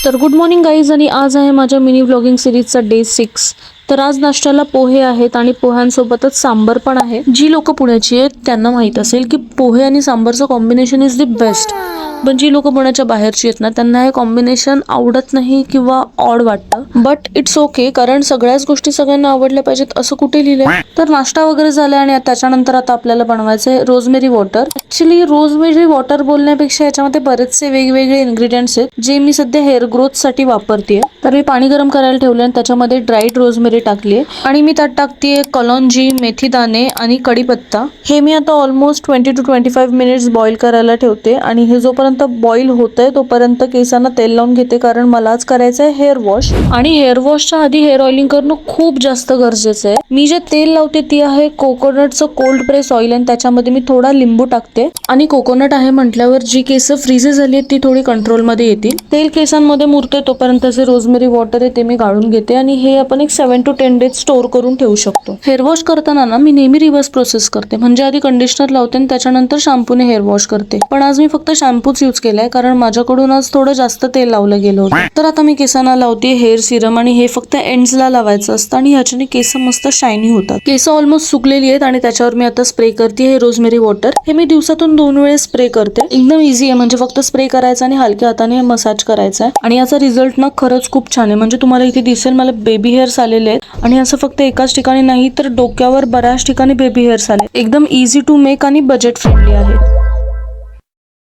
तर good morning guys, आणि आज आहे माझ्या मिनी व्लॉगिंग सिरीजचा डे 6. तर आज नाश्त्याला पोहे आहेत आणि पोह्यांसोबतच सांबर पण आहे. जी लोक पुण्याची आहेत त्यांना माहित असेल की पोहे आणि सांबरचं कॉम्बिनेशन इज द बेस्ट. पण जी लोक पुण्याच्या बाहेरची आहेत ना, त्यांना हे कॉम्बिनेशन आवडत नाही किंवा ऑड वाटतं. बट इट्स ओके, कारण सगळ्याच गोष्टी सगळ्यांना आवडल्या पाहिजेत असं कुठे लिहिलंय. तर नाश्ता वगैरे झालाय आणि त्याच्यानंतर आता आपल्याला बनवायचं आहे rosemary water. Actually rosemary water बोलण्यापेक्षा याच्यामध्ये बरेचसे वेगवेगळे इन्ग्रेडियंट्स आहेत जे मी सध्या हेअर ग्रोथ साठी वापरतेय. तर मी पाणी गरम करायला ठेवले आणि त्याच्यामध्ये ड्राईड रोजमेरी टाकली आणि मी त्यात टाकतेय कलौंजी, मेथी दाणे आणि कढीपत्ता. हे मी आता ऑलमोस्ट 20 to 25 मिनिट्स बॉईल करायला ठेवते आणि हे जोपर्यंत बॉईल होतंय तोपर्यंत केसांना तेल लावून घेते, कारण मला आज करायचं आहे हेअर वॉश. आणि हेअर वॉशच्या आधी हेअर ऑइलिंग करणं खूप जास्त गरजेचं आहे. मी जे तेल लावते ती आहे कोकोनटचं कोल्ड प्रेस ऑइल आणि त्याच्यामध्ये मी थोडा लिंबू टाकते. आणि कोकोनट आहे म्हटल्यावर जी केस फ्रीज झाली आहेत ती थोडी कंट्रोलमध्ये येतील. तेल केसांमध्ये मुरते तोपर्यंत जे रोजमेरी वॉटर आहे ते मी गाळून घेते आणि हे आपण एक 7 to 10 डेज स्टोर करून ठेवू शकतो. हेअर वॉश करताना ना मी नेहमी रिव्हर्स प्रोसेस करते, म्हणजे आधी कंडिशनर लावते आणि त्याच्यानंतर शॅम्पूने हेअर वॉश करते. पण आज मी फक्त शॅम्पूच यूज केलाय कारण माझ्याकडून आज थोडं जास्त तेल लावलं गेलं होतं. तर आता मी केसांना लावते हेअर सिरम आणि हे फक्त एंड्सला लावायचं असतं आणि ह्याच्याने केस मस्त शायनी होतात. केस ऑलमोस्ट सुकलेली आहेत आणि त्याच्यावर मी आता स्प्रे करते हे रोजमेरी वॉटर. हे मी दिवसातून 2 वेळेस स्प्रे करते. एकदम इझी आहे, म्हणजे फक्त स्प्रे करायचा आणि हलक्या हाताने मसाज करायचा आहे. आणि याचा रिझल्ट ना खरंच खूप छान आहे. म्हणजे तुम्हाला इथे दिसेल मला बेबी हेअर्स आलेले आहेत आणि असं फक्त एकाच ठिकाणी नाही तर डोक्यावर बऱ्याच ठिकाणी बेबी हेअर्स आले. एकदम इझी टू मेक आणि बजेट फ्रेंडली आहे.